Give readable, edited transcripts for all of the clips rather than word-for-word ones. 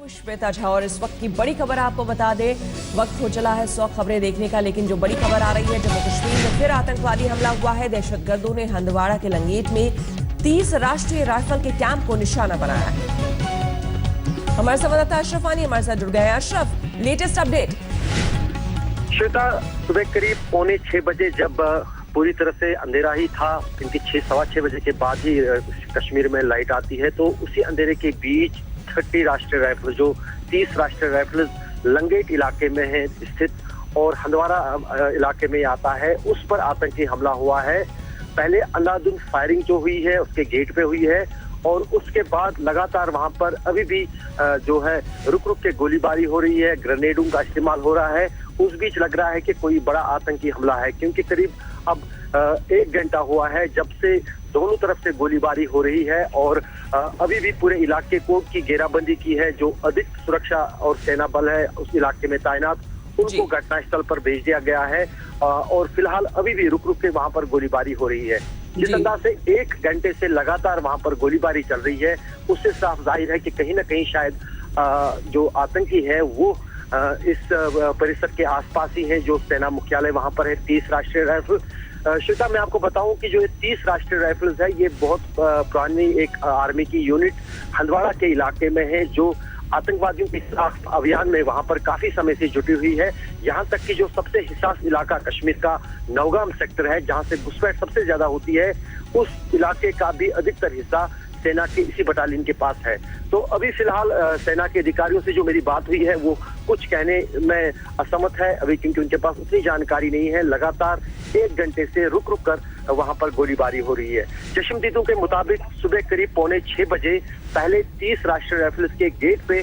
श्वेता झा और इस वक्त की बड़ी खबर आपको बता दें, वक्त हो चला है 100 खबरें देखने का, लेकिन जो बड़ी खबर आ रही है, जम्मू कश्मीर में फिर आतंकवादी हमला हुआ है। दहशतगर्दों ने हंदवाड़ा के लंगेट में 30 राष्ट्रीय राइफल के कैंप को निशाना बनाया है। हमारे संवाददाता अशरफ वानी हमारे साथ जुड़ गए हैं। Ashraf, latest update. श्वेता, सुबह करीब 5:45 बजे जब पूरी तरह से अंधेरा ही था, क्योंकि 6-6:15 बजे के बाद ही कश्मीर में लाइट आती है, तो उसी अंधेरे के बीच 30 राष्ट्रीय राइफल, जो 30 राष्ट्रीय राइफल लंगेट इलाके में है स्थित और हंदवाड़ा इलाके में आता है, उस पर आतंकी हमला हुआ है। पहले अंधाधुंध फायरिंग जो हुई है उसके गेट पे हुई है और उसके बाद लगातार वहां पर अभी भी जो है रुक रुक के गोलीबारी हो रही है, ग्रेनेडों का इस्तेमाल हो रहा है। उस बीच लग रहा है कि कोई बड़ा आतंकी हमला है, क्योंकि करीब अब 1 घंटा हुआ है जब से दोनों तरफ से गोलीबारी हो रही है और अभी भी पूरे इलाके को की घेराबंदी की है। जो अधिक सुरक्षा और सेना बल है उस इलाके में तैनात, उनको घटनास्थल पर भेज दिया गया है और फिलहाल अभी भी रुक रुक के वहां पर गोलीबारी हो रही है। जिस अंदाज से 1 घंटे से लगातार वहां पर गोलीबारी चल रही है, उससे साफ जाहिर है कि कहीं ना कहीं शायद जो आतंकी है वो इस परिसर के आसपास ही है। जो सेना मुख्यालय वहां पर है, 30 राष्ट्रीय राइफल। श्वेता, मैं आपको बताऊं कि जो ये 30 राष्ट्रीय राइफल्स है, ये बहुत पुरानी एक आर्मी की यूनिट हंदवाड़ा के इलाके में है, जो आतंकवादियों के खिलाफ अभियान में वहां पर काफी समय से जुटी हुई है। यहाँ तक कि जो सबसे हिसास इलाका कश्मीर का नौगाम सेक्टर है, जहाँ से घुसपैठ सबसे ज्यादा होती है, उस इलाके का भी अधिकतर हिस्सा सेना के इसी बटालियन के पास है। तो अभी फिलहाल सेना के अधिकारियों से जो मेरी बात हुई है वो कुछ कहने में असमर्थ है अभी, क्योंकि उनके पास उतनी जानकारी नहीं है। लगातार 1 घंटे से रुक रुक कर वहां पर गोलीबारी हो रही है। चश्मदीदों के मुताबिक सुबह करीब 5:45 बजे पहले 30 राष्ट्रीय राइफल्स के गेट पे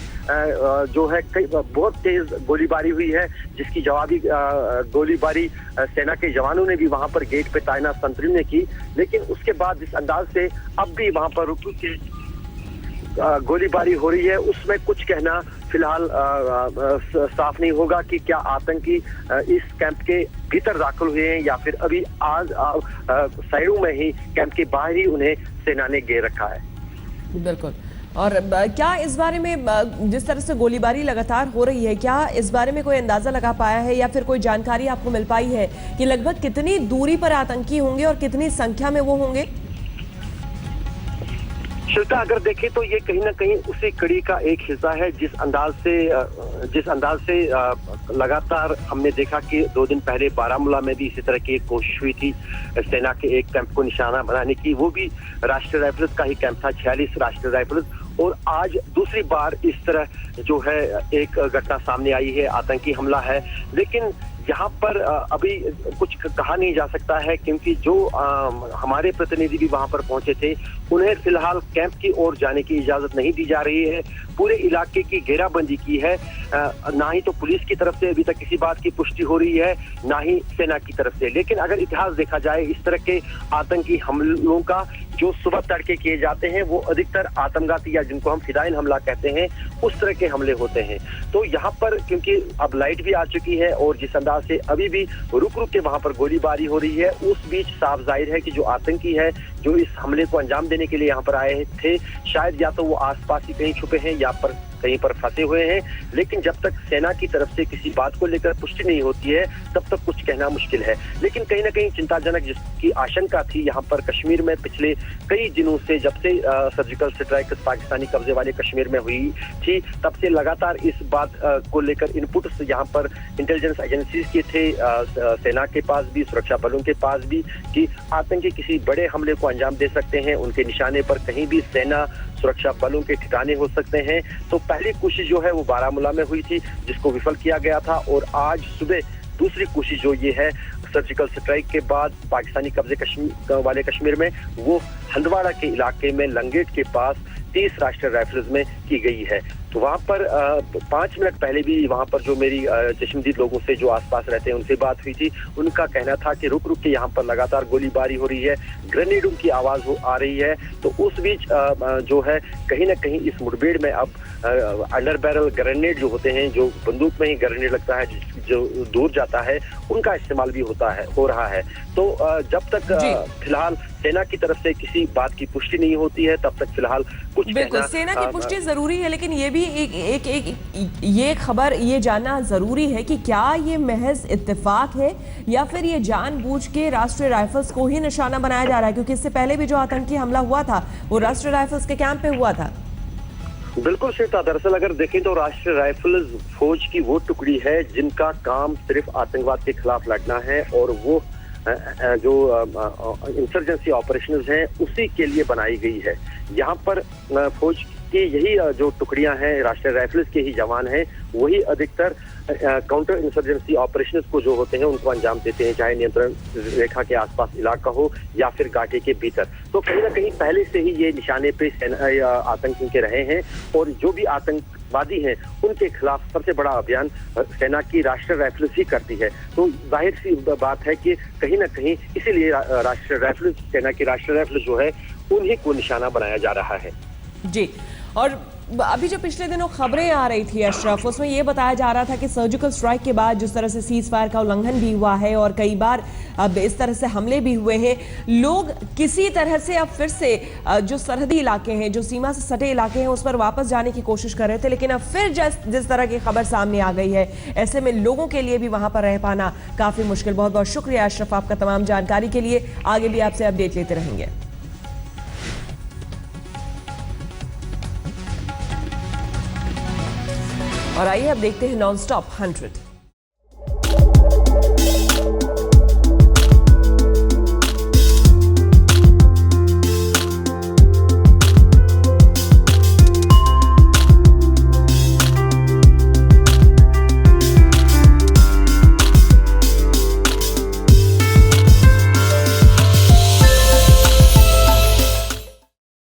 जो है बहुत तेज गोलीबारी हुई है, जिसकी जवाबी गोलीबारी सेना के जवानों ने भी वहां पर गेट पे तैनात संतरियों ने की। लेकिन उसके बाद इस अंदाज से अब भी वहां पर रुक रुक के गोलीबारी हो रही है, उसमें कुछ कहना फिलहाल साफ नहीं होगा कि क्या आतंकी इस कैंप के भीतर दाखिल हुए हैं या फिर अभी आज साइडों में ही कैंप के बाहर ही उन्हें सेना ने घेर रखा है। बिल्कुल। और क्या इस बारे में, जिस तरह से गोलीबारी लगातार हो रही है, क्या इस बारे में कोई अंदाजा लगा पाया है या फिर कोई जानकारी आपको मिल पाई है कि लगभग कितनी दूरी पर आतंकी होंगे और कितनी संख्या में वो होंगे? श्वेता, अगर देखें तो ये कहीं ना कहीं उसी कड़ी का एक हिस्सा है। जिस अंदाज से लगातार हमने देखा कि 2 दिन पहले बारामूला में भी इसी तरह की एक कोशिश हुई थी सेना के एक कैंप को निशाना बनाने की, वो भी राष्ट्रीय राइफल्स का ही कैंप था, 46 राष्ट्रीय राइफल्स। और आज दूसरी बार इस तरह जो है एक घटना सामने आई है, आतंकी हमला है। लेकिन यहाँ पर अभी कुछ कहा नहीं जा सकता है, क्योंकि जो हमारे प्रतिनिधि भी वहां पर पहुंचे थे, उन्हें फिलहाल कैंप की ओर जाने की इजाजत नहीं दी जा रही है। पूरे इलाके की घेराबंदी की है। ना ही तो पुलिस की तरफ से अभी तक किसी बात की पुष्टि हो रही है, ना ही सेना की तरफ से। लेकिन अगर इतिहास देखा जाए, इस तरह के आतंकी हमलों का जो सुबह तड़के किए जाते हैं, वो अधिकतर आत्मघाती या जिनको हम फिदाइन हमला कहते हैं, उस तरह के हमले होते हैं। तो यहाँ पर क्योंकि अब लाइट भी आ चुकी है और जिस अंदाज से अभी भी रुक रुक के वहां पर गोलीबारी हो रही है, उस बीच साफ जाहिर है कि जो आतंकी है, जो इस हमले को अंजाम देने के लिए यहाँ पर आए थे, शायद या तो वो आसपास ही कहीं छुपे हैं या पर कहीं पर फंसे हुए हैं। लेकिन जब तक सेना की तरफ से किसी बात को लेकर पुष्टि नहीं होती है, तब तक कुछ कहना मुश्किल है। लेकिन कहीं ना कहीं चिंताजनक जिसकी आशंका थी यहाँ पर कश्मीर में पिछले कई दिनों से, जब से सर्जिकल स्ट्राइक पाकिस्तानी कब्जे वाले कश्मीर में हुई थी, तब से लगातार इस बात को लेकर इनपुट्स यहाँ पर इंटेलिजेंस एजेंसीज के थे, सेना के पास भी, सुरक्षा बलों के पास भी, कि आतंकी किसी बड़े हमले को अंजाम दे सकते हैं, उनके निशाने पर कहीं भी सेना सुरक्षा बलों के ठिकाने हो सकते हैं। तो पहली कोशिश जो है वो बारामूला में हुई थी, जिसको विफल किया गया था, और आज सुबह दूसरी कोशिश जो ये है सर्जिकल स्ट्राइक के बाद पाकिस्तानी कब्जे वाले कश्मीर में, वो हंदवाड़ा के इलाके में लंगेट के पास 30 राष्ट्रीय राइफल्स में की गई है। तो वहां पर 5 मिनट पहले भी वहां पर जो मेरी चश्मदीद लोगों से जो आसपास रहते हैं उनसे बात हुई थी, उनका कहना था कि रुक रुक के यहाँ पर लगातार गोलीबारी हो रही है, ग्रेनेडों की आवाज आ रही है। तो उस बीच जो है कहीं ना कहीं इस मुठभेड़ में अब अंडर बैरल ग्रेनेड जो होते हैं, जो बंदूक में ही ग्रेनेड लगता है, जो दूर जाता है, उनका इस्तेमाल भी हो रहा है। तो जब तक फिलहाल सेना की तरफ से किसी बात की पुष्टि नहीं होती है तब तक फिलहाल कुछ बिल्कुल कहना सेना की पुष्टि जरूरी है, लेकिन ये भी ये खबर ये जानना जरूरी है कि क्या ये महज इत्तेफाक है या फिर ये जानबूझ के राष्ट्रीय राइफल्स को ही निशाना बनाया जा रहा है, क्योंकि इससे पहले भी जो आतंकी हमला हुआ था वो राष्ट्रीय राइफल्स के कैंप पे हुआ था। बिल्कुल श्वेता, दरअसल अगर देखें तो राष्ट्रीय राइफल्स फौज की वो टुकड़ी है जिनका काम सिर्फ आतंकवाद के खिलाफ लड़ना है और वो जो इंसर्जेंसी ऑपरेशंस हैं उसी के लिए बनाई गई है। यहाँ पर फौज की यही जो टुकड़ियां हैं, राष्ट्रीय राइफल्स के ही जवान हैं, वही अधिकतर काउंटर इंसर्जेंसी ऑपरेशंस को जो होते हैं उनको अंजाम देते हैं, चाहे नियंत्रण रेखा के आसपास इलाका हो या फिर घाटी के भीतर। तो कहीं ना कहीं पहले से ही ये निशाने पे आतंकी के रहे हैं और जो भी आतंकवादी हैं उनके खिलाफ सबसे बड़ा अभियान सेना की राष्ट्रीय राइफल्स ही करती है। तो जाहिर सी बात है कि कहीं ना कहीं इसीलिए राष्ट्रीय राइफल्स, सेना की राष्ट्रीय राइफल्स जो है उन्हीं को निशाना बनाया जा रहा है। जी, और अभी जो पिछले दिनों खबरें आ रही थी अशरफ, उसमें यह बताया जा रहा था कि सर्जिकल स्ट्राइक के बाद जिस तरह से सीज फायर का उल्लंघन भी हुआ है और कई बार अब इस तरह से हमले भी हुए हैं, लोग किसी तरह से अब फिर से जो सरहदी इलाके हैं, जो सीमा से सटे इलाके हैं, उस पर वापस जाने की कोशिश कर रहे थे। लेकिन अब फिर जिस तरह की खबर सामने आ गई है, ऐसे में लोगों के लिए भी वहां पर रह पाना काफी मुश्किल। बहुत बहुत शुक्रिया अशरफ आपका तमाम जानकारी के लिए। आगे भी आपसे अपडेट लेते रहेंगे। और आइए अब देखते हैं नॉन स्टॉप 100।